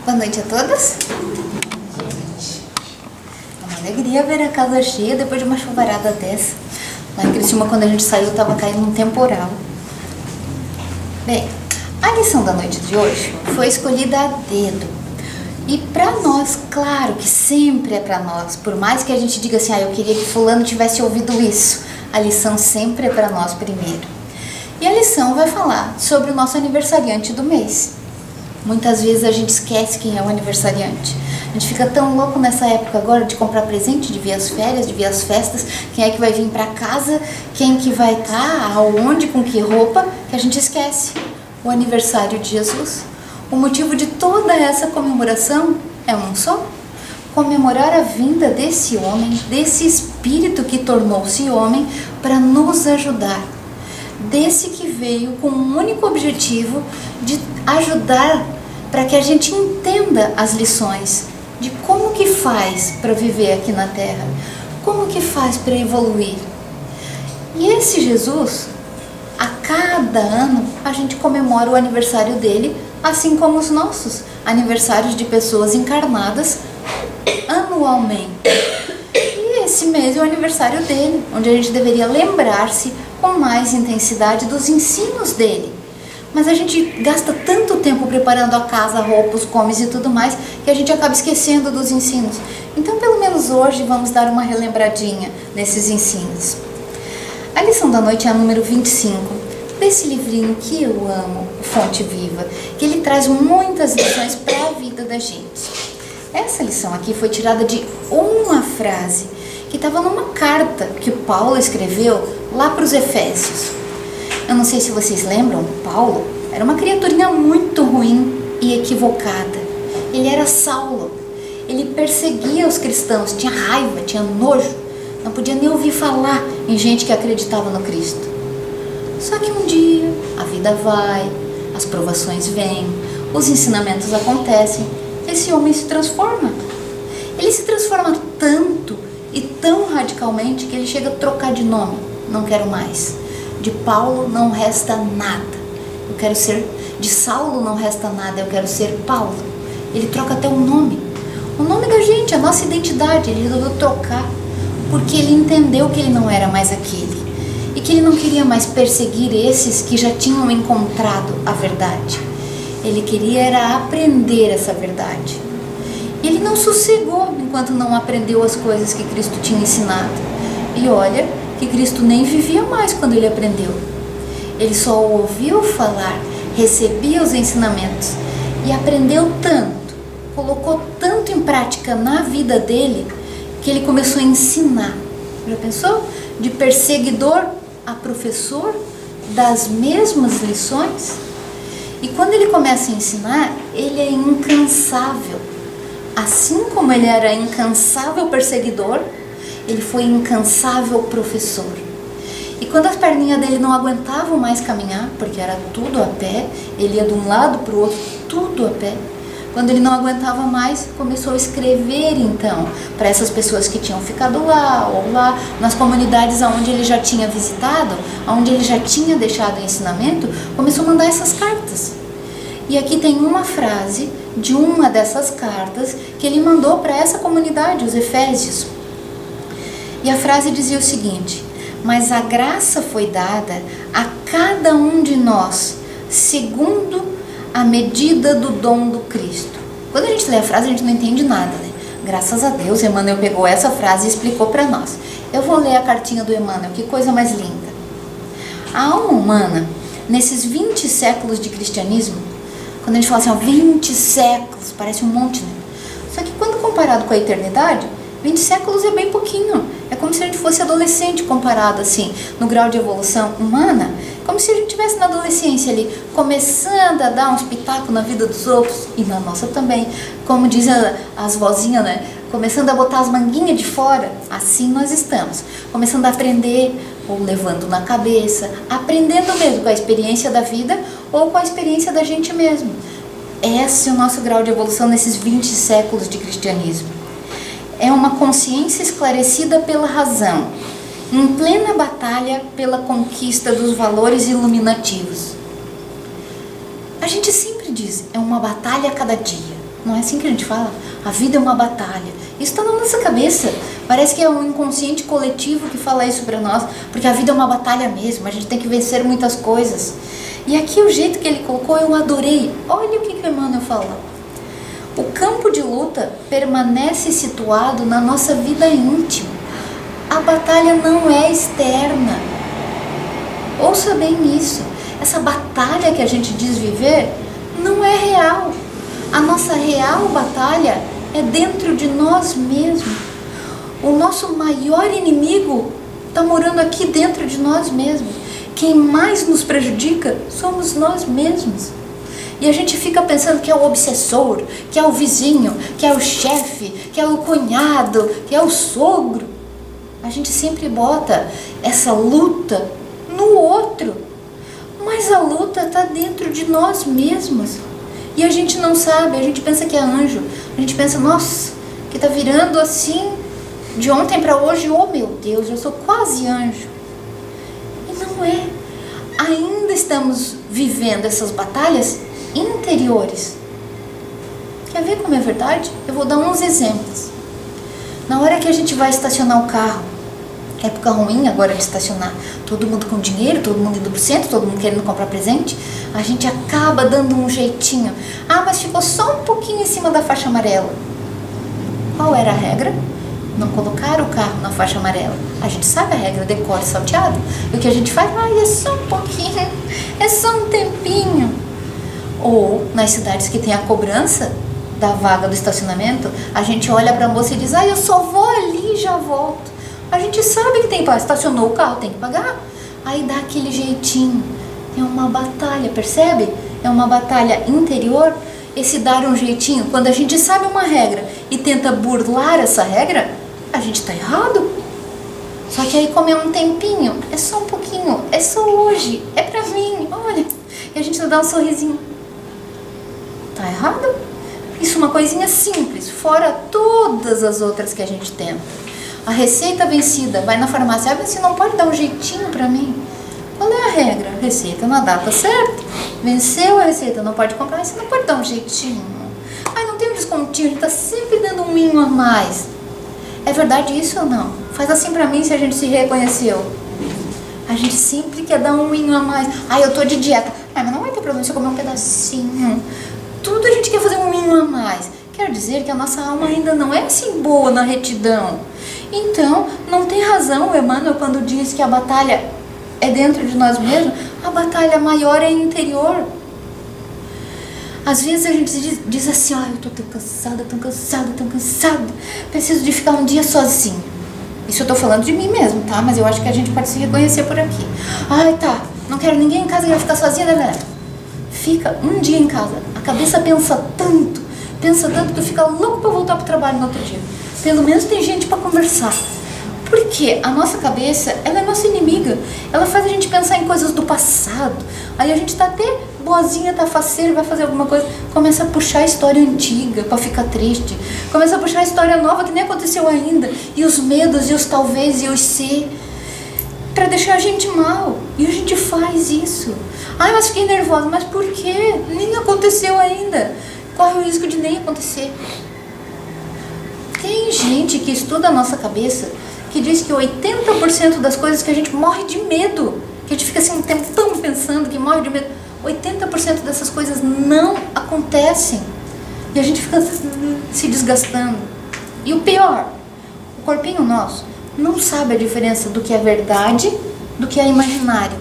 Boa noite a todos. É uma alegria ver a casa cheia depois de uma chuvarada dessa. Lá em Criciúma, quando a gente saiu, estava caindo um temporal. Bem, a lição da noite de hoje foi escolhida a dedo. E para nós, claro que sempre é para nós. Por mais que a gente diga assim, eu queria que fulano tivesse ouvido isso. A lição sempre é para nós primeiro. E a lição vai falar sobre o nosso aniversariante do mês. Muitas vezes a gente esquece quem é o aniversariante. A gente fica tão louco nessa época agora de comprar presente, de ver as férias, de ver as festas, quem é que vai vir para casa, quem que vai estar, aonde, com que roupa, que a gente esquece o aniversário de Jesus. O motivo de toda essa comemoração é um só: comemorar a vinda desse homem, desse Espírito que tornou-se homem para nos ajudar. Desse que veio com um único objetivo de ajudar para que a gente entenda as lições de como que faz para viver aqui na Terra, como que faz para evoluir. E esse Jesus, a cada ano, a gente comemora o aniversário dele, assim como os nossos aniversários de pessoas encarnadas anualmente. E esse mês é o aniversário dele, onde a gente deveria lembrar-se com mais intensidade dos ensinos dele. Mas a gente gasta tanto tempo preparando a casa, roupas, comes e tudo mais, que a gente acaba esquecendo dos ensinos. Então, pelo menos hoje, vamos dar uma relembradinha nesses ensinos. A lição da noite é a número 25, desse livrinho que eu amo, Fonte Viva, que ele traz muitas lições para a vida da gente. Essa lição aqui foi tirada de uma frase que estava numa carta que Paulo escreveu lá para os Efésios. Eu não sei se vocês lembram, Paulo era uma criaturinha muito ruim e equivocada. Ele era Saulo, ele perseguia os cristãos, tinha raiva, tinha nojo, não podia nem ouvir falar em gente que acreditava no Cristo. Só que um dia a vida vai, as provações vêm, os ensinamentos acontecem, esse homem se transforma. Ele se transforma tanto e tão radicalmente que ele chega a trocar de nome. Não quero mais. De Paulo não resta nada. Eu quero ser... De Saulo não resta nada. Eu quero ser Paulo. Ele troca até o nome. O nome da gente, a nossa identidade. Ele resolveu trocar. Porque ele entendeu que ele não era mais aquele. E que ele não queria mais perseguir esses que já tinham encontrado a verdade. Ele queria era aprender essa verdade. E ele não sossegou enquanto não aprendeu as coisas que Cristo tinha ensinado. E olha que Cristo nem vivia mais quando ele aprendeu. Ele só ouviu falar, recebia os ensinamentos e aprendeu tanto, colocou tanto em prática na vida dele, que ele começou a ensinar. Já pensou? De perseguidor a professor das mesmas lições? E quando ele começa a ensinar, ele é incansável. Assim como ele era incansável perseguidor, ele foi incansável professor. E quando as perninhas dele não aguentavam mais caminhar, porque era tudo a pé, ele ia de um lado para o outro, tudo a pé. Quando ele não aguentava mais, começou a escrever então para essas pessoas que tinham ficado lá ou lá, nas comunidades onde ele já tinha visitado, onde ele já tinha deixado o ensinamento, começou a mandar essas cartas. E aqui tem uma frase de uma dessas cartas que ele mandou para essa comunidade, os Efésios. E a frase dizia o seguinte: mas a graça foi dada a cada um de nós, segundo a medida do dom do Cristo. Quando a gente lê a frase, a gente não entende nada, né? Graças a Deus, Emmanuel pegou essa frase e explicou para nós. Eu vou ler a cartinha do Emmanuel, que coisa mais linda. A alma humana, nesses 20 séculos de cristianismo, quando a gente fala assim, 20 séculos, parece um monte, né? Só que quando comparado com a eternidade, 20 séculos é bem pouquinho. É como se a gente fosse adolescente comparado assim, no grau de evolução humana, como se a gente estivesse na adolescência ali, começando a dar uns pitacos na vida dos outros, e na nossa também, como dizem as vozinhas, né? Começando a botar as manguinhas de fora, assim nós estamos, começando a aprender, ou levando na cabeça, aprendendo mesmo com a experiência da vida, ou com a experiência da gente mesmo. Esse é o nosso grau de evolução nesses 20 séculos de cristianismo. É uma consciência esclarecida pela razão, em plena batalha pela conquista dos valores iluminativos. A gente sempre diz, é uma batalha a cada dia. Não é assim que a gente fala? A vida é uma batalha. Isso está na nossa cabeça. Parece que é um inconsciente coletivo que fala isso para nós, porque a vida é uma batalha mesmo, a gente tem que vencer muitas coisas. E aqui o jeito que ele colocou eu adorei. Olha o que o Emmanuel fala. O campo de luta permanece situado na nossa vida íntima. A batalha não é externa. Ouça bem isso. Essa batalha que a gente diz viver não é real. A nossa real batalha é dentro de nós mesmos. O nosso maior inimigo está morando aqui dentro de nós mesmos. Quem mais nos prejudica somos nós mesmos. E a gente fica pensando que é o obsessor, que é o vizinho, que é o chefe, que é o cunhado, que é o sogro. A gente sempre bota essa luta no outro. Mas a luta está dentro de nós mesmos. E a gente não sabe, a gente pensa que é anjo. A gente pensa, nossa, que está virando assim de ontem para hoje. Oh meu Deus, eu sou quase anjo. E não é. Ainda estamos vivendo essas batalhas interiores. Quer ver como é verdade? Eu vou dar uns exemplos. Na hora que a gente vai estacionar o carro, época ruim agora de estacionar, todo mundo com dinheiro, todo mundo indo pro centro, todo mundo querendo comprar presente, a gente acaba dando um jeitinho. Ah, mas ficou só um pouquinho em cima da faixa amarela. Qual era a regra? Não colocar o carro na faixa amarela. A gente sabe a regra, decore salteado. E o que a gente faz? Ah, é só um pouquinho, é só um tempinho. Ou, nas cidades que tem a cobrança da vaga do estacionamento, a gente olha para a moça e diz, ah, eu só vou ali e já volto. A gente sabe que tem que pagar, estacionou o carro, tem que pagar. Aí dá aquele jeitinho. É uma batalha, percebe? É uma batalha interior. Esse dar um jeitinho, quando a gente sabe uma regra e tenta burlar essa regra, a gente está errado. Só que aí como é um tempinho, é só um pouquinho, é só hoje, é pra mim, olha. E a gente não dá um sorrisinho. Tá errado? Isso é uma coisinha simples, fora todas as outras que a gente tenta. A receita vencida, vai na farmácia, você não pode dar um jeitinho pra mim? Qual é a regra? Receita na data certa. Venceu a receita, não pode comprar, você não pode dar um jeitinho. Ai, não tem um descontinho, a gente tá sempre dando um minho a mais. É verdade isso ou não? Faz assim pra mim se a gente se reconheceu. A gente sempre quer dar um minho a mais. Ai, eu tô de dieta. Ai, mas não vai ter problema se eu comer um pedacinho. Tudo a gente quer fazer um minho a mais. Quer dizer que a nossa alma ainda não é assim boa na retidão. Então, não tem razão o Emmanuel quando diz que a batalha é dentro de nós mesmos. A batalha maior é interior. Às vezes a gente diz assim, eu tô tão cansada, tão cansada, tão cansada. Preciso de ficar um dia sozinho. Isso eu tô falando de mim mesmo, tá? Mas eu acho que a gente pode se reconhecer por aqui. Ai, tá, não quero ninguém em casa, quero ficar sozinha, né? Fica um dia em casa. A cabeça pensa tanto que tu fica louco pra voltar pro trabalho no outro dia. Pelo menos tem gente pra conversar. Porque a nossa cabeça, ela é nossa inimiga. Ela faz a gente pensar em coisas do passado. Aí a gente tá até boazinha, tá faceira, vai fazer alguma coisa. Começa a puxar a história antiga pra ficar triste. Começa a puxar a história nova que nem aconteceu ainda. E os medos, e os talvez, e os se. Pra deixar a gente mal. E a gente faz isso. Ai, mas fiquei nervosa. Mas por quê? Nem aconteceu ainda. Corre o risco de nem acontecer. Tem gente que estuda a nossa cabeça que diz que 80% das coisas que a gente morre de medo, que a gente fica assim um tempão pensando que morre de medo, 80% dessas coisas não acontecem. E a gente fica se desgastando. E o pior, o corpinho nosso não sabe a diferença do que é verdade do que é imaginário.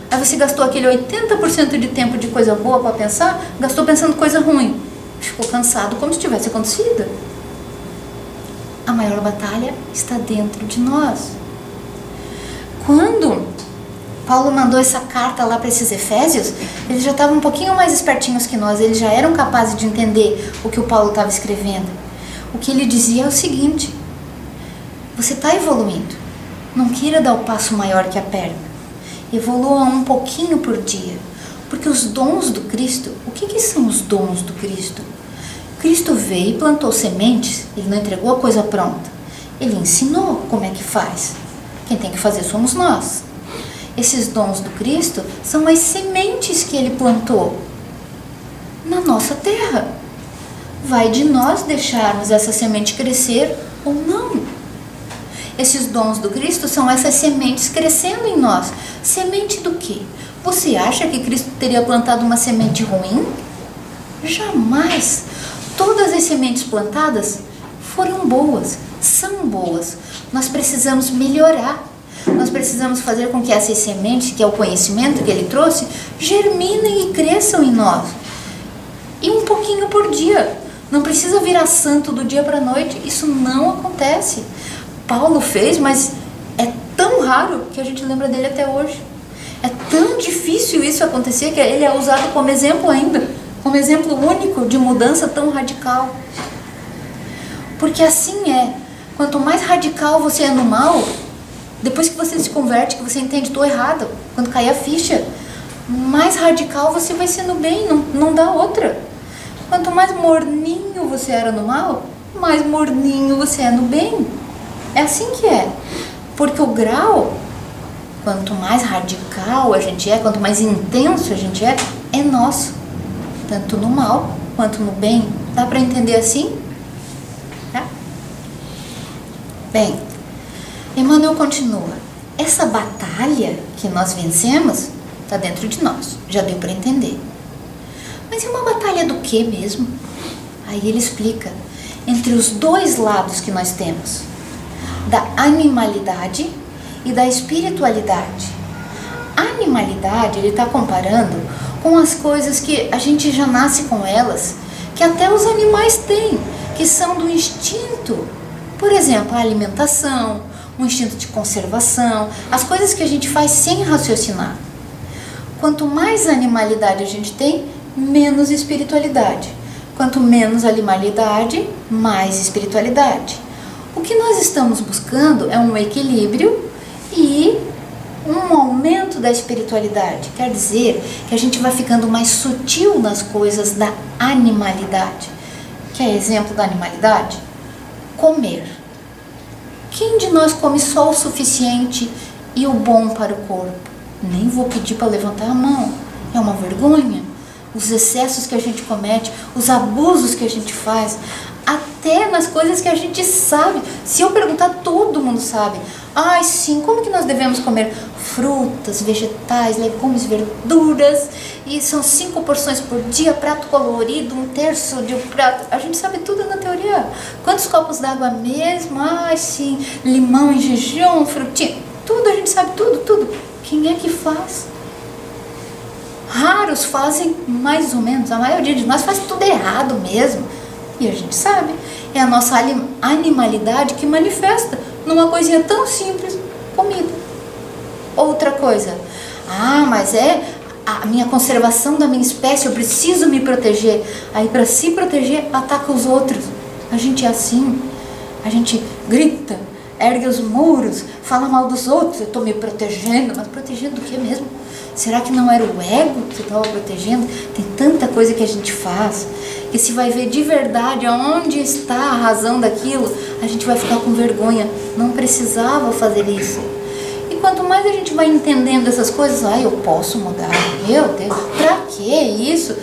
Aí você gastou aquele 80% de tempo de coisa boa para pensar, gastou pensando coisa ruim. Ficou cansado como se tivesse acontecido. A maior batalha está dentro de nós. Quando Paulo mandou essa carta lá para esses Efésios, eles já estavam um pouquinho mais espertinhos que nós, eles já eram capazes de entender o que o Paulo estava escrevendo. O que ele dizia é o seguinte: você está evoluindo, não queira dar o passo maior que a perna, evolua um pouquinho por dia, porque os dons do Cristo, o que são os dons do Cristo? Cristo veio e plantou sementes, ele não entregou a coisa pronta, ele ensinou como é que faz. Quem tem que fazer somos nós. Esses dons do Cristo são as sementes que ele plantou na nossa terra. vai de nós deixarmos essa semente crescer ou não. Esses dons do Cristo são essas sementes crescendo em nós. Semente do quê? Você acha que Cristo teria plantado uma semente ruim? Jamais! Todas as sementes plantadas foram boas, são boas. Nós precisamos melhorar. Nós precisamos fazer com que essas sementes, que é o conhecimento que ele trouxe, germinem e cresçam em nós. E um pouquinho por dia. Não precisa virar santo do dia para a noite. Isso não acontece. Paulo fez, mas é tão raro que a gente lembra dele até hoje. É tão difícil isso acontecer que ele é usado como exemplo ainda. Como exemplo único de mudança tão radical. Porque assim é. Quanto mais radical você é no mal, depois que você se converte, que você entende, estou errado, quando cair a ficha, mais radical você vai ser no bem, não dá outra. Quanto mais morninho você era no mal, mais morninho você é no bem. É assim que é. Porque o grau, quanto mais radical a gente é, quanto mais intenso a gente é nosso. Tanto no mal quanto no bem. Dá para entender assim? Tá? Bem, Emmanuel continua. Essa batalha que nós vencemos está dentro de nós. Já deu para entender. Mas é uma batalha do que mesmo? Aí ele explica. Entre os dois lados que nós temos. Da animalidade e da espiritualidade. A animalidade, ele está comparando com as coisas que a gente já nasce com elas, que até os animais têm, que são do instinto. Por exemplo, a alimentação, o instinto de conservação, as coisas que a gente faz sem raciocinar. Quanto mais animalidade a gente tem, menos espiritualidade. Quanto menos animalidade, mais espiritualidade. O que nós estamos buscando é um equilíbrio e um aumento da espiritualidade. Quer dizer que a gente vai ficando mais sutil nas coisas da animalidade. Quer exemplo da animalidade? Comer. Quem de nós come só o suficiente e o bom para o corpo? Nem vou pedir para levantar a mão. É uma vergonha. Os excessos que a gente comete, os abusos que a gente faz, até nas coisas que a gente sabe. Se eu perguntar, todo mundo sabe. Ai, sim, como que nós devemos comer? Frutas, vegetais, legumes, verduras. E são 5 porções por dia, prato colorido, 1/3 de um prato. A gente sabe tudo na teoria. Quantos copos d'água mesmo? Ai, sim, limão em jejum, frutinha. Tudo, a gente sabe tudo. Quem é que faz? Raros fazem mais ou menos. A maioria de nós faz tudo errado mesmo. E a gente sabe. É a nossa animalidade que manifesta numa coisinha tão simples, comida. Outra coisa. Ah, mas é a minha conservação da minha espécie, eu preciso me proteger. Aí para se proteger, ataca os outros. A gente é assim. A gente grita, ergue os muros, fala mal dos outros. Eu estou me protegendo. Mas protegendo do que mesmo? Será que não era o ego que você estava protegendo? Tem tanta coisa que a gente faz, que se vai ver de verdade aonde está a razão daquilo, a gente vai ficar com vergonha. Não precisava fazer isso. E quanto mais a gente vai entendendo essas coisas, eu posso mudar, meu Deus, pra que isso?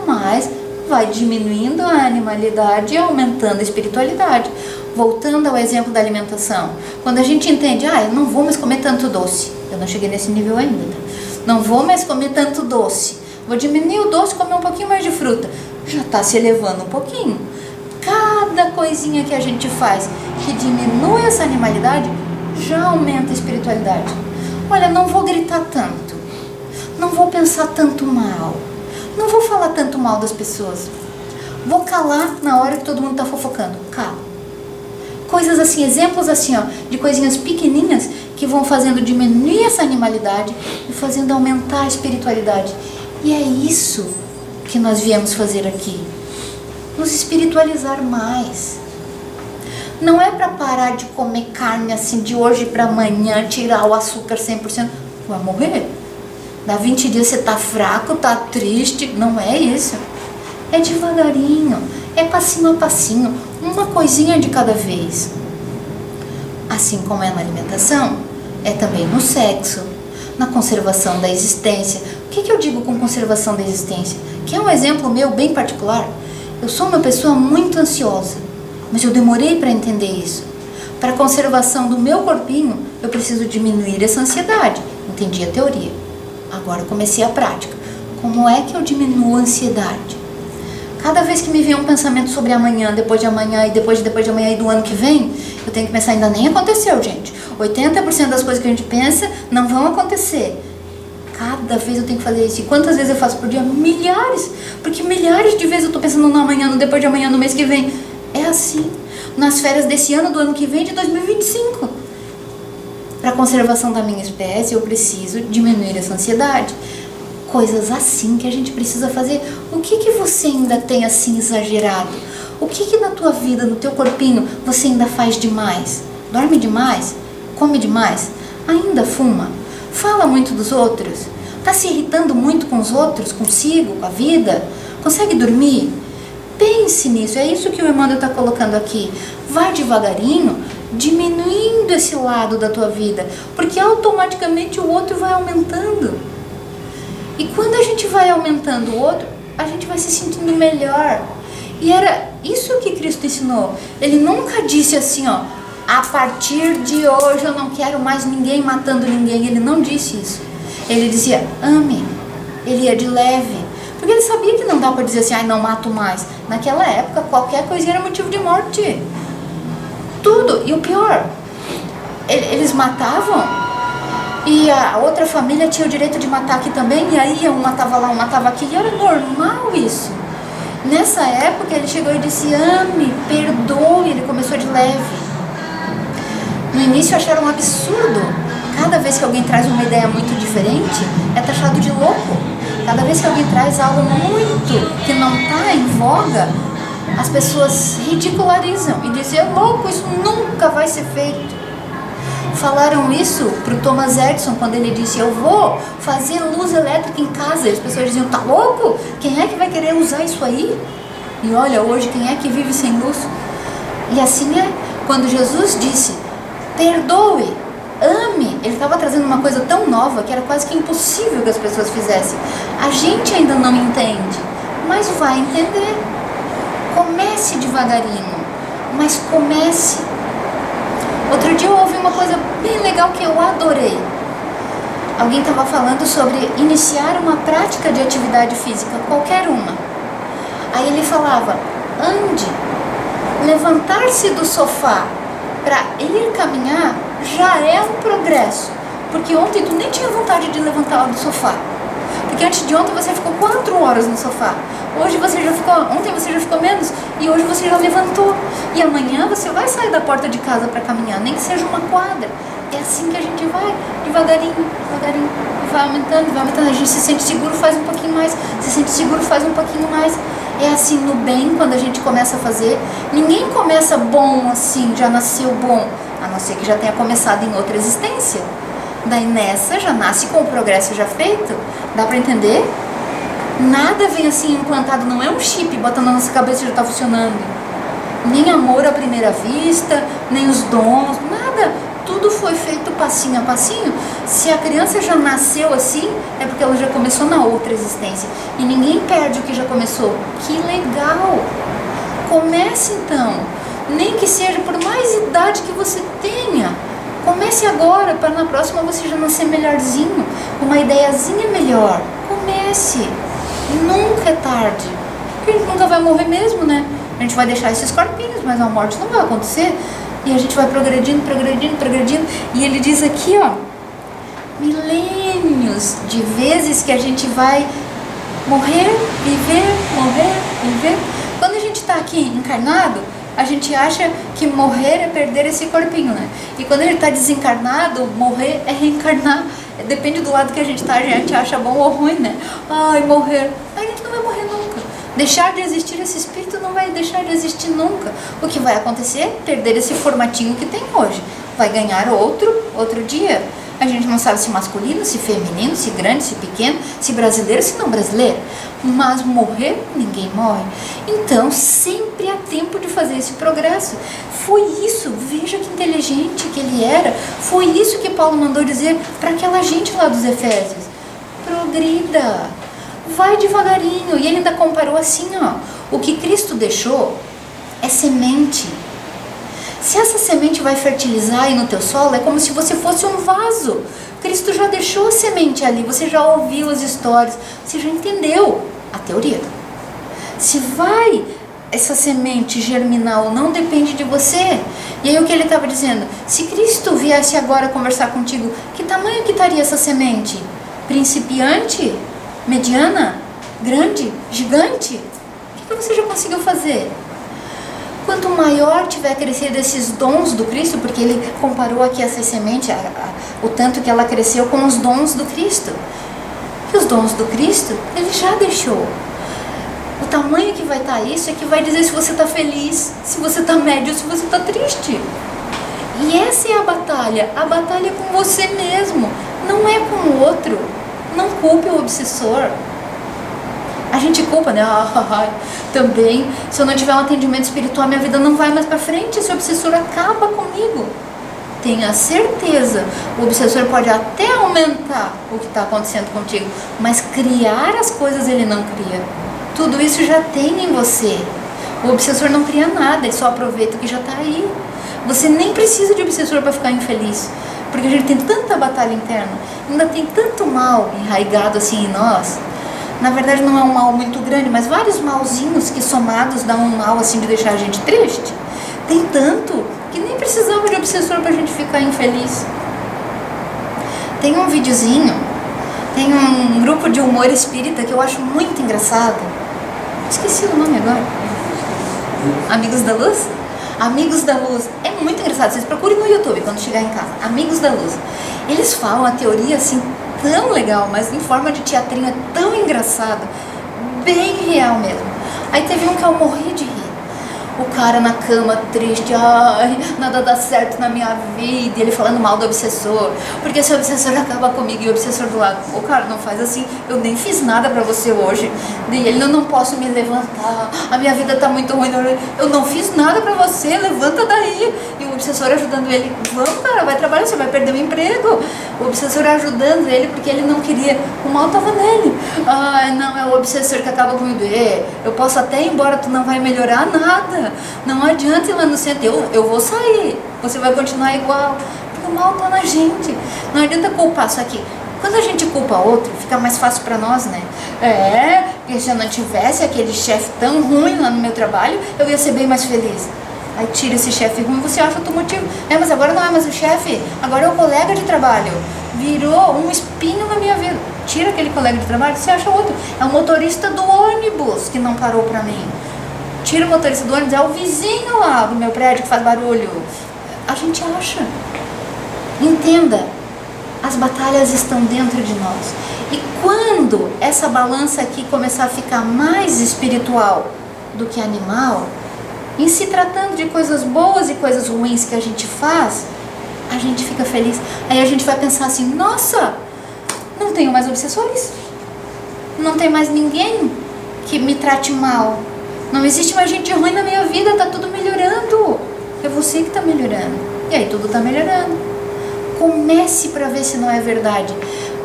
Mas vai diminuindo a animalidade e aumentando a espiritualidade. Voltando ao exemplo da alimentação. Quando a gente entende, eu não vou mais comer tanto doce. Eu não cheguei nesse nível ainda, tá? Não vou mais comer tanto doce. Vou diminuir o doce e comer um pouquinho mais de fruta. Já está se elevando um pouquinho. Cada coisinha que a gente faz que diminui essa animalidade, já aumenta a espiritualidade. Olha, não vou gritar tanto. Não vou pensar tanto mal. Não vou falar tanto mal das pessoas. Vou calar na hora que todo mundo está fofocando. Cala. Coisas assim, exemplos assim, de coisinhas pequenininhas que vão fazendo diminuir essa animalidade e fazendo aumentar a espiritualidade. E é isso que nós viemos fazer aqui. Nos espiritualizar mais. Não é para parar de comer carne assim de hoje para amanhã, tirar o açúcar 100%. Vai morrer. Dá 20 dias você tá fraco, tá triste. Não é isso. É devagarinho. É passinho a passinho. Uma coisinha de cada vez. Assim como é na alimentação, é também no sexo, na conservação da existência. O que eu digo com conservação da existência? Que é um exemplo meu bem particular. Eu sou uma pessoa muito ansiosa, mas eu demorei para entender isso. Para a conservação do meu corpinho, eu preciso diminuir essa ansiedade. Entendi a teoria. Agora eu comecei a prática. Como é que eu diminuo a ansiedade? Cada vez que me vem um pensamento sobre amanhã, depois de amanhã e depois de amanhã e do ano que vem, eu tenho que pensar, ainda nem aconteceu, gente. 80% das coisas que a gente pensa não vão acontecer. Cada vez eu tenho que fazer isso. E quantas vezes eu faço por dia? Milhares. Porque milhares de vezes eu tô pensando no amanhã, no depois de amanhã, no mês que vem. É assim. Nas férias desse ano, do ano que vem, de 2025. Para a conservação da minha espécie, eu preciso diminuir essa ansiedade. Coisas assim que a gente precisa fazer. O que você ainda tem assim exagerado? O que na tua vida, no teu corpinho, você ainda faz demais? Dorme demais? Come demais? Ainda fuma? Fala muito dos outros? Tá se irritando muito com os outros, consigo, com a vida? Consegue dormir? Pense nisso, é isso que o Emmanuel está colocando aqui. Vai devagarinho, diminuindo esse lado da tua vida, porque automaticamente o outro vai aumentando. E quando a gente vai aumentando o outro, a gente vai se sentindo melhor. E era isso que Cristo ensinou. Ele nunca disse assim, ó, a partir de hoje eu não quero mais ninguém matando ninguém. Ele não disse isso. Ele dizia, ame. Ele ia de leve. Porque ele sabia que não dá para dizer assim, ai, não mato mais. Naquela época, qualquer coisinha era motivo de morte. Tudo. E o pior, eles matavam e a outra família tinha o direito de matar aqui também. E aí um matava lá, um matava aqui. E era normal isso. Nessa época, ele chegou e disse, ame, perdoe. Ele começou de leve. No início acharam um absurdo. Cada vez que alguém traz uma ideia muito diferente, é taxado de louco. Cada vez que alguém traz algo muito que não está em voga, as pessoas ridicularizam e dizem, é louco, isso nunca vai ser feito. Falaram isso para o Thomas Edison quando ele disse, eu vou fazer luz elétrica em casa. E as pessoas diziam, tá louco? Quem é que vai querer usar isso aí? E olha, hoje quem é que vive sem luz? E assim é, quando Jesus disse, perdoe, ame, ele estava trazendo uma coisa tão nova que era quase que impossível que as pessoas fizessem. A gente ainda não entende, mas vai entender. Comece devagarinho, mas comece. Outro dia eu ouvi uma coisa bem legal que eu adorei. Alguém estava falando sobre iniciar uma prática de atividade física, qualquer uma. Aí ele falava, ande, levantar-se do sofá para ir caminhar já é um progresso. Porque ontem tu nem tinha vontade de levantar do sofá. Porque antes de ontem você ficou 4 horas no sofá. Ontem você já ficou menos e hoje você já levantou. E amanhã você vai sair da porta de casa para caminhar, nem que seja uma quadra. É assim que a gente vai, devagarinho, devagarinho. Vai aumentando, vai aumentando. A gente se sente seguro, faz um pouquinho mais. Se sente seguro, faz um pouquinho mais. É assim no bem, quando a gente começa a fazer. Ninguém começa bom assim, já nasceu bom. A não ser que já tenha começado em outra existência. Daí nessa já nasce com o progresso já feito. Dá pra entender? Nada vem assim implantado, não é um chip botando na nossa cabeça e já tá funcionando. Nem amor à primeira vista, nem os dons, nada. Tudo foi feito passinho a passinho. Se a criança já nasceu assim, é porque ela já começou na outra existência. E ninguém perde o que já começou. Que legal! Comece então. Nem que seja por mais idade que você tenha. Comece agora, para na próxima você já nascer melhorzinho. Uma ideiazinha melhor. Comece. Nunca é tarde. Porque a gente nunca vai morrer mesmo, né? A gente vai deixar esses corpinhos, mas a morte não vai acontecer. E a gente vai progredindo, progredindo, progredindo. E ele diz aqui, ó, milênios de vezes que a gente vai morrer, viver. Quando a gente está aqui encarnado, a gente acha que morrer é perder esse corpinho, né? E quando a gente está desencarnado, morrer é reencarnar. Depende do lado que a gente está, a gente acha bom ou ruim, né? Ai, morrer. A gente não vai morrer nunca. Deixar de existir esse espírito não vai deixar de existir nunca. O que vai acontecer é perder esse formatinho que tem hoje. Vai ganhar outro dia. A gente não sabe se masculino, se feminino, se grande, se pequeno, se brasileiro, se não brasileiro. Mas morrer, ninguém morre. Então, sempre há tempo de fazer esse progresso. Foi isso, veja que inteligente que ele era. Foi isso que Paulo mandou dizer para aquela gente lá dos Efésios. Progrida. Vai devagarinho. E ele ainda comparou assim, ó, o que Cristo deixou é semente. Se essa semente vai fertilizar aí no teu solo, é como se você fosse um vaso. Cristo já deixou a semente ali, você já ouviu as histórias, você já entendeu a teoria. Se vai essa semente germinar ou não, depende de você. E aí o que ele estava dizendo? Se Cristo viesse agora conversar contigo, que tamanho que estaria essa semente? Principiante? Mediana? Grande? Gigante? O que você já conseguiu fazer? Quanto maior tiver crescido esses dons do Cristo, porque ele comparou aqui essa semente, o tanto que ela cresceu com os dons do Cristo. E os dons do Cristo, ele já deixou. O tamanho que vai estar isso é que vai dizer se você está feliz, se você está médio, se você está triste. E essa é a batalha é com você mesmo, não é com o outro. Não culpe o obsessor. A gente culpa, né? Também, se eu não tiver um atendimento espiritual, minha vida não vai mais para frente, esse obsessor acaba comigo. Tenha certeza, o obsessor pode até aumentar o que está acontecendo contigo, mas criar as coisas ele não cria. Tudo isso já tem em você. O obsessor não cria nada, ele só aproveita o que já está aí. Você nem precisa de obsessor para ficar infeliz, porque a gente tem tanta batalha interna, ainda tem tanto mal enraizado assim em nós. Na verdade não é um mal muito grande, mas vários malzinhos que somados dão um mal assim de deixar a gente triste. Tem tanto que nem precisava de obsessor pra gente ficar infeliz. Tem um videozinho, tem um grupo de humor espírita que eu acho muito engraçado. Esqueci o nome agora. Amigos da Luz? Amigos da Luz. É muito engraçado, vocês procurem no YouTube quando chegar em casa. Amigos da Luz. Eles falam a teoria assim tão legal, mas em forma de teatrinho, é tão engraçado, bem real mesmo. Aí teve um que eu morri de rir. O cara na cama, triste, ai, nada dá certo na minha vida, e ele falando mal do obsessor, porque esse obsessor acaba comigo, e o obsessor do lado, o cara não faz assim, eu nem fiz nada pra você hoje, e ele, eu não posso me levantar, a minha vida tá muito ruim, eu não fiz nada pra você, levanta daí. E o obsessor ajudando ele, vamos cara, vai trabalhar, você vai perder o emprego. O obsessor ajudando ele porque ele não queria, o mal tava nele. Ai, não, é o obsessor que acaba comigo. Eu posso até ir embora, tu não vai melhorar nada. Não adianta ir lá no centro, eu vou sair, você vai continuar igual, porque o mal tá na gente. Não adianta culpar, só que quando a gente culpa outro, fica mais fácil pra nós, né? Porque se eu não tivesse aquele chefe tão ruim lá no meu trabalho, eu ia ser bem mais feliz. Aí tira esse chefe ruim, você acha outro motivo. Mas agora não é mais o chefe, agora é o colega de trabalho. Virou um espinho na minha vida. Tira aquele colega de trabalho, você acha outro. É o motorista do ônibus que não parou pra mim. Tira o motorista do ônibus, é o vizinho lá do meu prédio que faz barulho. A gente acha. Entenda, as batalhas estão dentro de nós. E quando essa balança aqui começar a ficar mais espiritual do que animal, em se tratando de coisas boas e coisas ruins que a gente faz, a gente fica feliz. Aí a gente vai pensar assim, nossa, não tenho mais obsessores. Não tem mais ninguém que me trate mal. Não existe mais gente ruim na minha vida, tá tudo melhorando. É você que tá melhorando. E aí tudo tá melhorando. Comece para ver se não é verdade.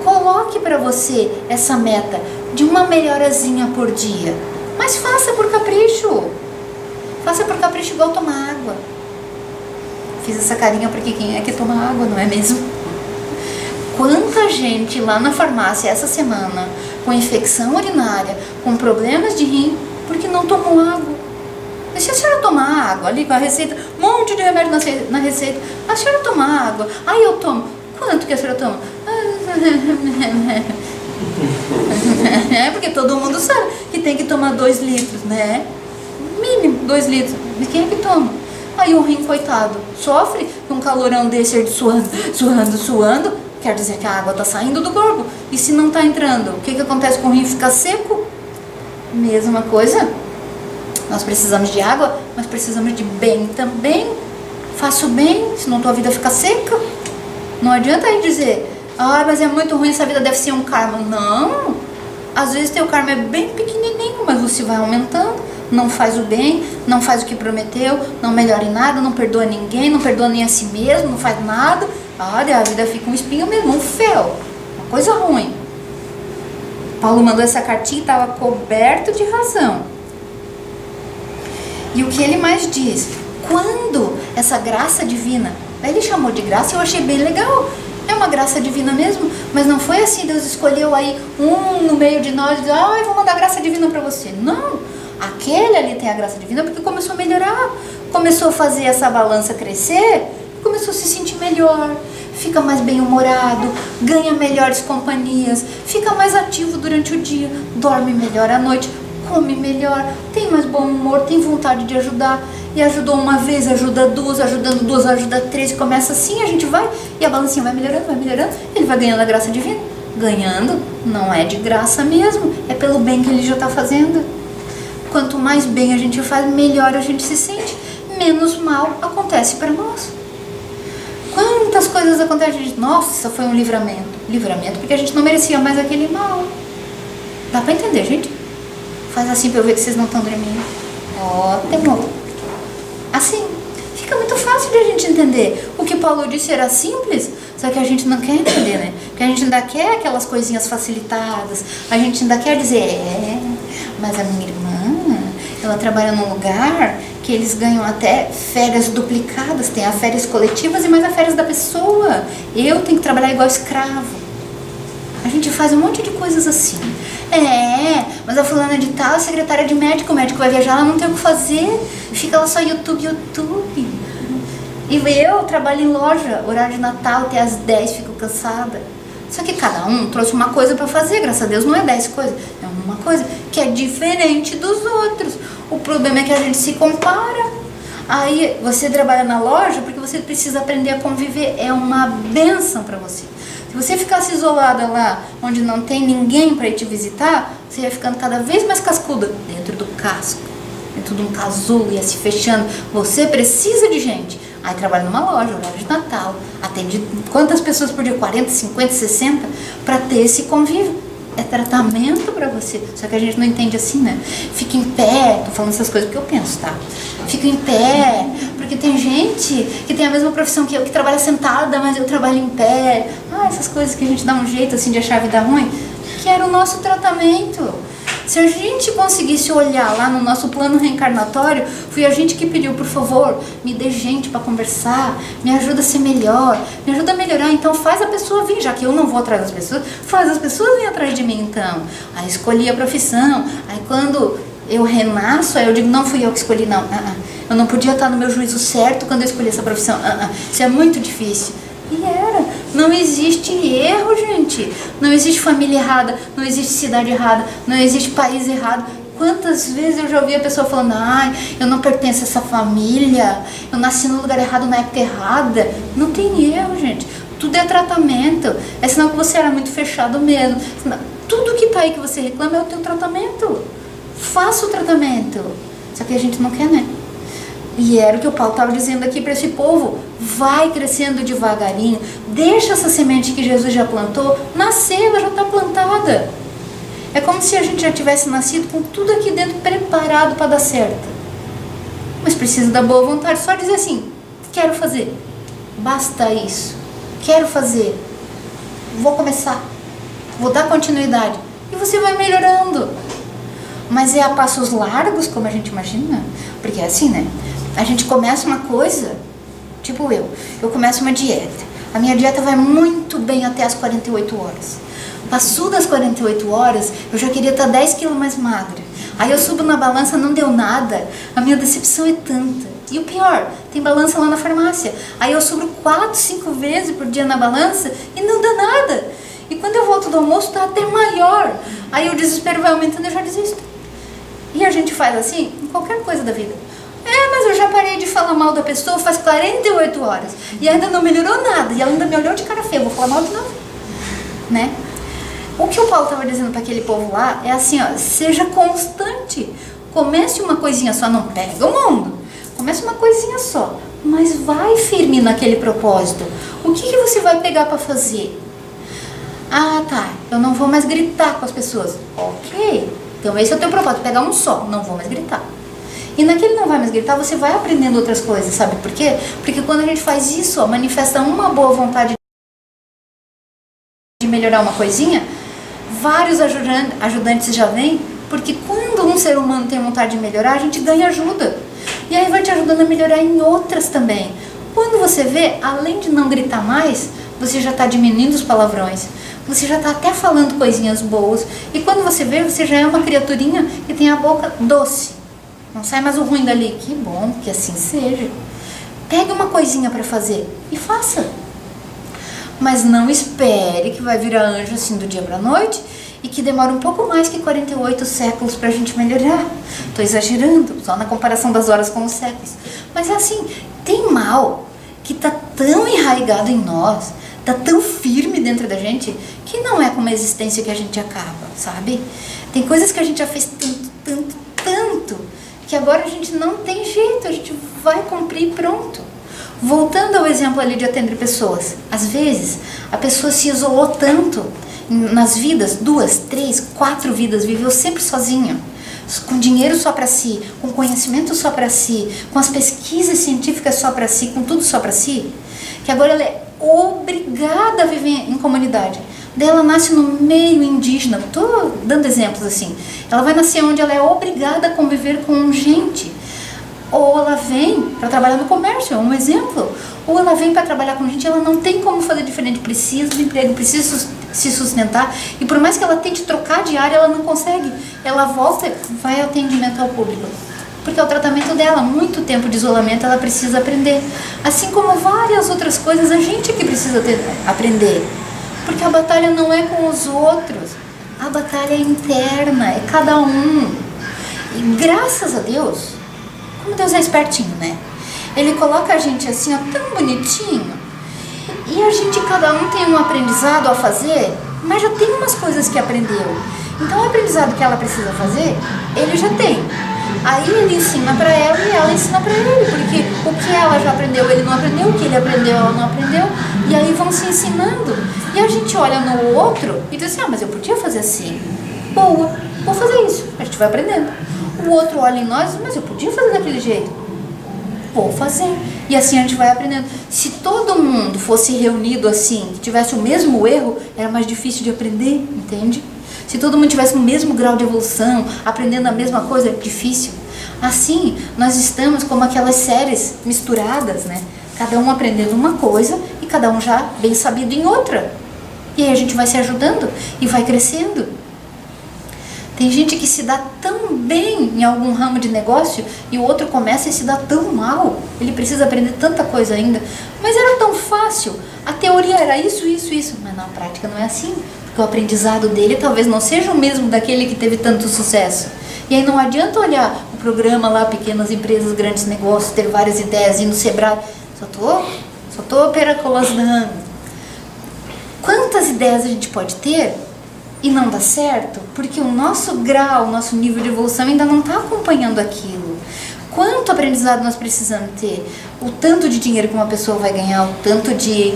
Coloque para você essa meta de uma melhorazinha por dia. Mas faça por capricho. Faça por capricho igual tomar água. Fiz essa carinha porque quem é que toma água, não é mesmo? Quanta gente lá na farmácia essa semana com infecção urinária, com problemas de rim, porque não tomou água. E se a senhora tomar água ali com a receita, um monte de remédio na receita, a senhora toma água, aí eu tomo. Quanto que a senhora toma? É porque todo mundo sabe que tem que tomar 2 litros, né? Mínimo 2 litros. E quem é que toma? Aí o rim, coitado, sofre com um calorão desse, ele suando. Quer dizer que a água está saindo do corpo. E se não está entrando, o que acontece com o rim? Fica seco. Mesma coisa, nós precisamos de água, mas precisamos de bem também. Faça o bem, senão tua vida fica seca. Não adianta aí dizer, mas é muito ruim, essa vida deve ser um karma. Não, às vezes teu karma é bem pequenininho, mas você vai aumentando. Não faz o bem, não faz o que prometeu, não melhora em nada, não perdoa ninguém, não perdoa nem a si mesmo, não faz nada. A vida fica um espinho mesmo, um fel, uma coisa ruim. Paulo mandou essa cartinha e estava coberto de razão. E o que ele mais diz? Quando essa graça divina, ele chamou de graça, eu achei bem legal. É uma graça divina mesmo, mas não foi assim, Deus escolheu aí um no meio de nós e disse, eu vou mandar graça divina para você. Não, aquele ali tem a graça divina porque começou a melhorar, começou a fazer essa balança crescer, começou a se sentir melhor, fica mais bem-humorado, ganha melhores companhias, fica mais ativo durante o dia, dorme melhor à noite, come melhor, tem mais bom humor, tem vontade de ajudar. E ajudou uma vez, ajuda duas, ajudando duas, ajuda três, e começa assim, a gente vai, e a balancinha vai melhorando, ele vai ganhando a graça divina. Ganhando não é de graça mesmo, é pelo bem que ele já está fazendo. Quanto mais bem a gente faz, melhor a gente se sente, menos mal acontece para nós. Quantas coisas acontecem, a gente, nossa, foi um livramento. Livramento porque a gente não merecia mais aquele mal. Dá para entender, gente? Faz assim para eu ver que vocês não estão dormindo. Ótimo. Assim, fica muito fácil de a gente entender. O que Paulo disse era simples, só que a gente não quer entender, né? Porque a gente ainda quer aquelas coisinhas facilitadas, a gente ainda quer dizer, mas a minha irmã, ela trabalha num lugar que eles ganham até férias duplicadas, tem as férias coletivas e mais as férias da pessoa. Eu tenho que trabalhar igual escravo. A gente faz um monte de coisas assim. Mas a fulana de tal, secretária de médico, o médico vai viajar, ela não tem o que fazer, fica lá só YouTube. E eu trabalho em loja, horário de Natal, até às 10, fico cansada. Só que cada um trouxe uma coisa para fazer, graças a Deus não é 10 coisas, é uma coisa que é diferente dos outros. O problema é que a gente se compara. Aí você trabalha na loja porque você precisa aprender a conviver, é uma bênção para você. Se você ficasse isolada lá, onde não tem ninguém para ir te visitar, você ia ficando cada vez mais cascuda dentro do casco, dentro de um casulo, ia se fechando. Você precisa de gente. Aí trabalha numa loja, horário de Natal, atende quantas pessoas por dia? 40, 50, 60, para ter esse convívio. É tratamento para você. Só que a gente não entende assim, né? Fica em pé, tô falando essas coisas porque eu penso, tá? Fica em pé, porque tem gente que tem a mesma profissão que eu, que trabalha sentada, mas eu trabalho em pé. Essas coisas que a gente dá um jeito assim de achar a vida ruim, que era o nosso tratamento. Se a gente conseguisse olhar lá no nosso plano reencarnatório, foi a gente que pediu, por favor, me dê gente para conversar, me ajuda a ser melhor, me ajuda a melhorar, então faz a pessoa vir, já que eu não vou atrás das pessoas, faz as pessoas virem atrás de mim então. Aí escolhi a profissão, aí quando eu renasço, aí eu digo, não fui eu que escolhi, não, eu não podia estar no meu juízo certo quando eu escolhi essa profissão, isso é muito difícil. E era. Não existe erro, gente. Não existe família errada, não existe cidade errada, não existe país errado. Quantas vezes eu já ouvi a pessoa falando, eu não pertenço a essa família, eu nasci no lugar errado na época errada. Não tem erro, gente. Tudo é tratamento. É sinal que você era muito fechado mesmo. Tudo que tá aí que você reclama é o teu tratamento. Faça o tratamento. Só que a gente não quer, né? E era o que o Paulo estava dizendo aqui para esse povo. Vai crescendo devagarinho. Deixa essa semente que Jesus já plantou nascer, ela já está plantada. É como se a gente já tivesse nascido com tudo aqui dentro preparado para dar certo. Mas precisa da boa vontade. Só dizer assim, quero fazer. Basta isso. Quero fazer. Vou começar. Vou dar continuidade. E você vai melhorando. Mas é a passos largos, como a gente imagina. Porque é assim, né? A gente começa uma coisa, tipo eu começo uma dieta. A minha dieta vai muito bem até as 48 horas. Passou das 48 horas, eu já queria estar 10 quilos mais magra. Aí eu subo na balança, não deu nada. A minha decepção é tanta. E o pior, tem balança lá na farmácia. Aí eu subo 4, 5 vezes por dia na balança e não dá nada. E quando eu volto do almoço, tá até maior. Aí o desespero vai aumentando e eu já desisto. E a gente faz assim em qualquer coisa da vida. Mas eu já parei de falar mal da pessoa faz 48 horas. E ainda não melhorou nada. E ela ainda me olhou de cara feia. Vou falar mal de novo. Né? O que o Paulo estava dizendo para aquele povo lá é assim, seja constante. Comece uma coisinha só. Não pega o mundo. Comece uma coisinha só. Mas vai firme naquele propósito. O que você vai pegar para fazer? Tá. Eu não vou mais gritar com as pessoas. Ok. Então esse é o teu propósito. Pegar um só. Não vou mais gritar. E naquele não vai mais gritar, você vai aprendendo outras coisas, sabe por quê? Porque quando a gente faz isso, manifesta uma boa vontade de melhorar uma coisinha, Vários ajudantes já vêm, porque quando um ser humano tem vontade de melhorar, a gente ganha ajuda. E aí vai te ajudando a melhorar em outras também. Quando você vê, além de não gritar mais, você já está diminuindo os palavrões. Você já está até falando coisinhas boas. E quando você vê, você já é uma criaturinha que tem a boca doce. Não sai mais o ruim dali. Que bom, que assim seja. Pegue uma coisinha para fazer e faça. Mas não espere que vai virar anjo assim do dia para a noite e que demora um pouco mais que 48 séculos para a gente melhorar. Estou exagerando, só na comparação das horas com os séculos. Mas é assim, tem mal que está tão enraizado em nós, está tão firme dentro da gente, que não é com uma existência que a gente acaba, sabe? Tem coisas que a gente já fez tanto, que agora a gente não tem jeito, a gente vai cumprir e pronto. Voltando ao exemplo ali de atender pessoas, às vezes a pessoa se isolou tanto nas vidas, 2, 3, 4 vidas, viveu sempre sozinha, com dinheiro só para si, com conhecimento só para si, com as pesquisas científicas só para si, com tudo só para si, que agora ela é obrigada a viver em comunidade. Daí ela nasce no meio indígena, estou dando exemplos assim, ela vai nascer onde ela é obrigada a conviver com gente. Ou ela vem para trabalhar no comércio, é um exemplo. Ou ela vem para trabalhar com gente, ela não tem como fazer diferente, precisa do emprego, precisa se sustentar. E por mais que ela tente trocar de área, ela não consegue. Ela volta e vai ao atendimento ao público. Porque é o tratamento dela, muito tempo de isolamento, ela precisa aprender. Assim como várias outras coisas, a gente que precisa aprender. Porque a batalha não é com os outros, a batalha é interna, é cada um. E graças a Deus, como Deus é espertinho, né? Ele coloca a gente assim, ó, tão bonitinho. E a gente, cada um tem um aprendizado a fazer, mas já tem umas coisas que aprendeu. Então o aprendizado que ela precisa fazer, ele já tem. Aí ele ensina pra ela e ela ensina pra ele, porque o que ela já aprendeu, ele não aprendeu, o que ele aprendeu, ela não aprendeu. E aí vão se ensinando. E a gente olha no outro e diz assim, mas eu podia fazer assim. Boa, vou fazer isso. A gente vai aprendendo. O outro olha em nós, mas eu podia fazer daquele jeito. Vou fazer. E assim a gente vai aprendendo. Se todo mundo fosse reunido assim, que tivesse o mesmo erro, era mais difícil de aprender, entende? Se todo mundo tivesse o mesmo grau de evolução, aprendendo a mesma coisa, é difícil. Assim, nós estamos como aquelas séries misturadas, né? Cada um aprendendo uma coisa e cada um já bem sabido em outra. E aí a gente vai se ajudando e vai crescendo. Tem gente que se dá tão bem em algum ramo de negócio e o outro começa e se dá tão mal. Ele precisa aprender tanta coisa ainda. Mas era tão fácil. A teoria era isso. Mas na prática não é assim. Porque o aprendizado dele talvez não seja o mesmo daquele que teve tanto sucesso. E aí não adianta olhar o programa lá, pequenas empresas, grandes negócios, ter várias ideias, ir no Sebrae. Só tô peracolosando. Quantas ideias a gente pode ter e não dá certo? Porque o nosso grau, o nosso nível de evolução ainda não está acompanhando aquilo. Quanto aprendizado nós precisamos ter? O tanto de dinheiro que uma pessoa vai ganhar, o tanto de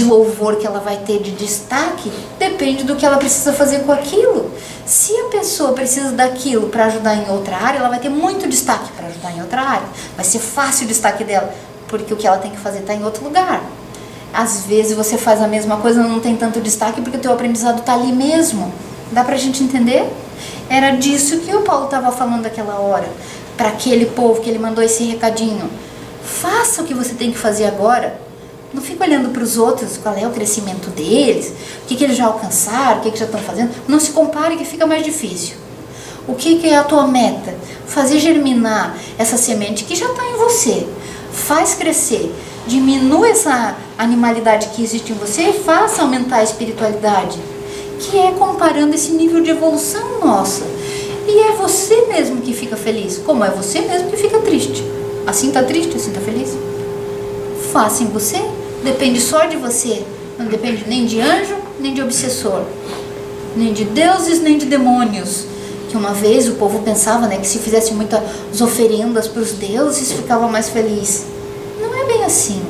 louvor que ela vai ter, de destaque, depende do que ela precisa fazer com aquilo. Se a pessoa precisa daquilo para ajudar em outra área, ela vai ter muito destaque para ajudar em outra área. Vai ser fácil o destaque dela, porque o que ela tem que fazer está em outro lugar. Às vezes você faz a mesma coisa, não tem tanto destaque porque o teu aprendizado está ali mesmo. Dá pra gente entender? Era disso que o Paulo estava falando naquela hora, para aquele povo que ele mandou esse recadinho. Faça o que você tem que fazer agora. Não fica olhando para os outros, qual é o crescimento deles, o que eles já alcançaram, o que já estão fazendo. Não se compare que fica mais difícil. O que é a tua meta? Fazer germinar essa semente que já está em você. Faz crescer. Diminua essa animalidade que existe em você e faça aumentar a espiritualidade, que é comparando esse nível de evolução nossa. E é você mesmo que fica feliz, como é você mesmo que fica triste. Assim tá triste, assim tá feliz. Faça em você, depende só de você. Não depende nem de anjo, nem de obsessor, nem de deuses, nem de demônios. Que uma vez o povo pensava, né, que se fizesse muitas oferendas para os deuses, ficava mais feliz. Não é bem assim.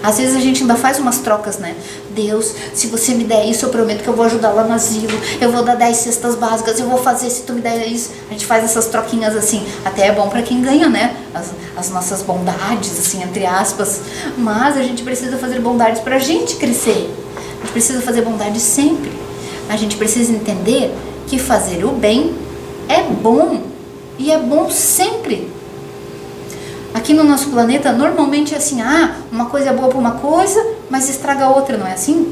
Às vezes a gente ainda faz umas trocas, né? Deus, se você me der isso, eu prometo que eu vou ajudar lá no asilo, eu vou dar 10 cestas básicas, eu vou fazer se tu me der isso. A gente faz essas troquinhas assim. Até é bom para quem ganha, né? As nossas bondades, assim, entre aspas. Mas a gente precisa fazer bondades pra gente crescer. A gente precisa fazer bondade sempre. A gente precisa entender que fazer o bem é bom, e é bom sempre. Aqui no nosso planeta, normalmente é assim, uma coisa é boa para uma coisa, mas estraga outra, não é assim?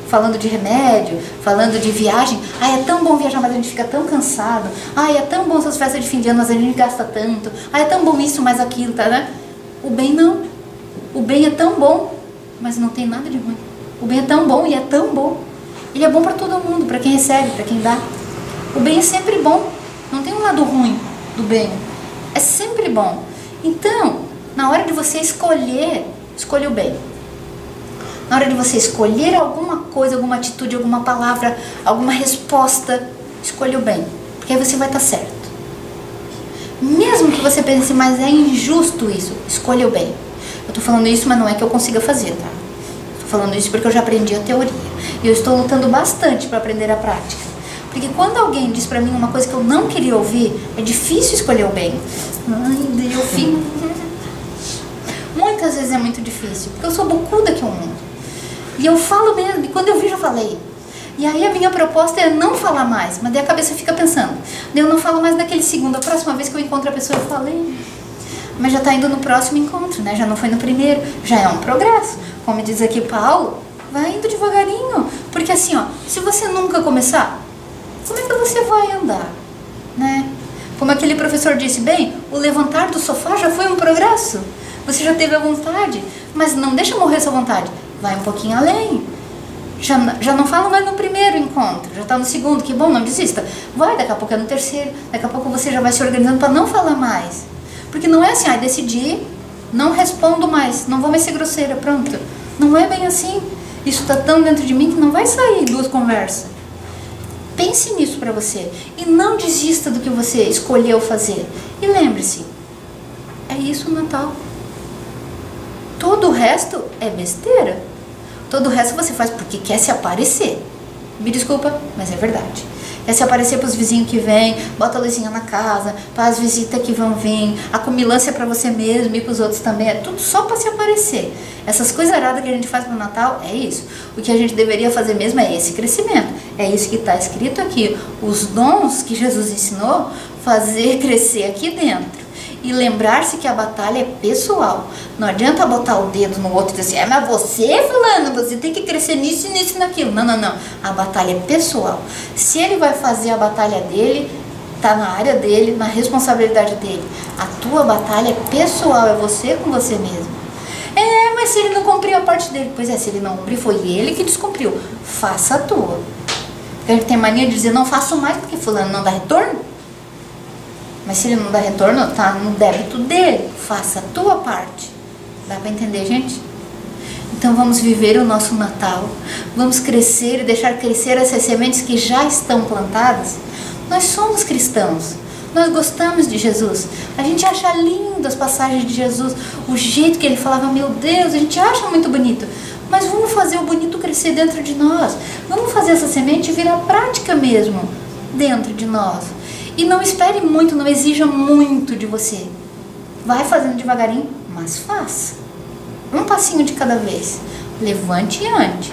Falando de remédio, falando de viagem, é tão bom viajar, mas a gente fica tão cansado, é tão bom essas festas de fim de ano, mas a gente gasta tanto, é tão bom isso, mais aquilo, tá, né? O bem não. O bem é tão bom, mas não tem nada de ruim. O bem é tão bom e é tão bom. Ele é bom para todo mundo, para quem recebe, para quem dá. O bem é sempre bom, não tem um lado ruim do bem, é sempre bom. Então, na hora de você escolher, escolha o bem. Na hora de você escolher alguma coisa, alguma atitude, alguma palavra, alguma resposta, escolha o bem, porque aí você vai estar certo. Mesmo que você pense, mas é injusto isso, escolha o bem. Eu tô falando isso, mas não é que eu consiga fazer, tá? Tô falando isso porque eu já aprendi a teoria. E eu estou lutando bastante para aprender a prática. Porque quando alguém diz pra mim uma coisa que eu não queria ouvir, é difícil escolher o bem. Eu fico... Muitas vezes é muito difícil, porque eu sou bocuda que o mundo. E eu falo mesmo, e quando eu vi, já falei. E aí a minha proposta é não falar mais, mas daí a cabeça fica pensando. Eu não falo mais naquele segundo, a próxima vez que eu encontro a pessoa eu falei. Mas já tá indo no próximo encontro, né? Já não foi no primeiro, já é um progresso. Como diz aqui Paulo, vai indo devagarinho. Porque assim, se você nunca começar, como é que você vai andar, né? Como aquele professor disse, bem, o levantar do sofá já foi um progresso. Você já teve a vontade, mas não deixa morrer essa vontade. Vai um pouquinho além. Já não fala mais no primeiro encontro, já está no segundo, que bom, não desista. Vai, daqui a pouco é no terceiro, daqui a pouco você já vai se organizando para não falar mais. Porque não é assim, decidi, não respondo mais, não vou mais ser grosseira, pronto. Não é bem assim. Isso está tão dentro de mim que não vai sair duas conversas. Pense nisso para você e não desista do que você escolheu fazer. E lembre-se, é isso o Natal. Todo o resto é besteira. Todo o resto você faz porque quer se aparecer. Me desculpa, mas é verdade. Quer se aparecer para os vizinhos que vêm, bota a luzinha na casa, para as visitas que vão vir, a comilança é para você mesmo e para os outros também. É tudo só para se aparecer. Essas coisas erradas que a gente faz no Natal é isso. O que a gente deveria fazer mesmo é esse crescimento. É isso que está escrito aqui. Os dons que Jesus ensinou, fazer crescer aqui dentro. E lembrar-se que a batalha é pessoal. Não adianta botar o dedo no outro e dizer assim, mas você, fulano, você tem que crescer nisso, nisso e naquilo. Não, não, não. A batalha é pessoal. Se ele vai fazer a batalha dele, tá na área dele, na responsabilidade dele. A tua batalha é pessoal, é você com você mesmo. Mas se ele não cumpriu a parte dele, pois se ele não cumpriu, foi ele que descumpriu. Faça a tua. Porque a gente tem mania de dizer, não faço mais porque fulano não dá retorno. Mas se ele não dá retorno, tá no débito dele. Faça a tua parte. Dá para entender, gente? Então vamos viver o nosso Natal. Vamos crescer e deixar crescer essas sementes que já estão plantadas. Nós somos cristãos. Nós gostamos de Jesus. A gente acha lindo as passagens de Jesus. O jeito que ele falava, meu Deus, a gente acha muito bonito. Mas vamos fazer o bonito crescer dentro de nós. Vamos fazer essa semente virar prática mesmo dentro de nós. E não espere muito, não exija muito de você. Vai fazendo devagarinho, mas faça. Um passinho de cada vez. Levante e ande.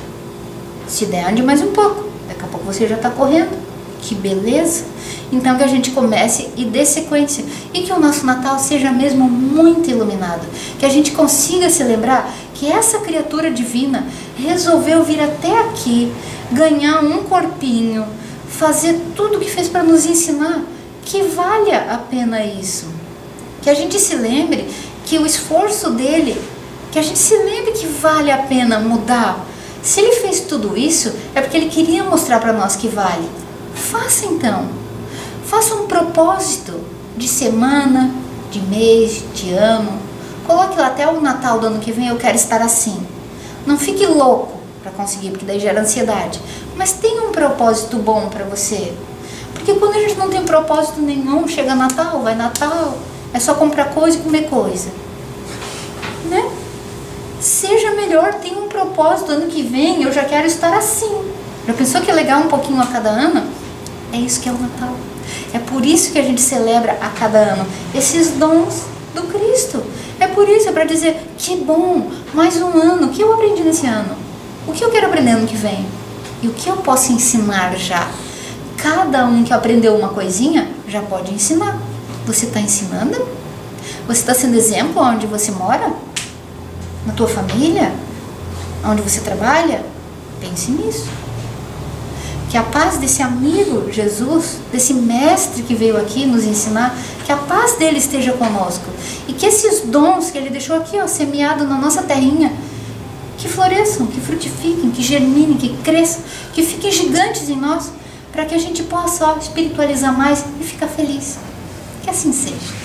Se der, ande mais um pouco. Daqui a pouco você já está correndo. Que beleza! Então que a gente comece e dê sequência. E que o nosso Natal seja mesmo muito iluminado. Que a gente consiga se lembrar que essa criatura divina resolveu vir até aqui, ganhar um corpinho, fazer tudo o que fez para nos ensinar, que valha a pena isso. Que a gente se lembre que o esforço dele, que a gente se lembre que vale a pena mudar. Se ele fez tudo isso, é porque ele queria mostrar para nós que vale. Faça então. Faça um propósito de semana, de mês, de ano. Coloque lá até o Natal do ano que vem, eu quero estar assim. Não fique louco para conseguir, porque daí gera ansiedade. Mas tenha um propósito bom para você. Porque quando a gente não tem propósito nenhum, chega Natal, vai Natal, é só comprar coisa e comer coisa. Né? Seja melhor, tenha um propósito. Ano que vem eu já quero estar assim. Já pensou que é legal um pouquinho a cada ano? É isso que é o Natal. É por isso que a gente celebra a cada ano esses dons do Cristo. É por isso, é para dizer, que bom, mais um ano. O que eu aprendi nesse ano? O que eu quero aprender ano que vem? E o que eu posso ensinar já? Cada um que aprendeu uma coisinha já pode ensinar. Você está ensinando? Você está sendo exemplo onde você mora? Na tua família? Onde você trabalha? Pense nisso. Que a paz desse amigo Jesus, desse mestre que veio aqui nos ensinar, que a paz dele esteja conosco. E que esses dons que ele deixou aqui, ó, semeado na nossa terrinha, que floresçam, que frutifiquem, que germinem, que cresçam, que fiquem gigantes em nós, para que a gente possa, ó, espiritualizar mais e ficar feliz. Que assim seja.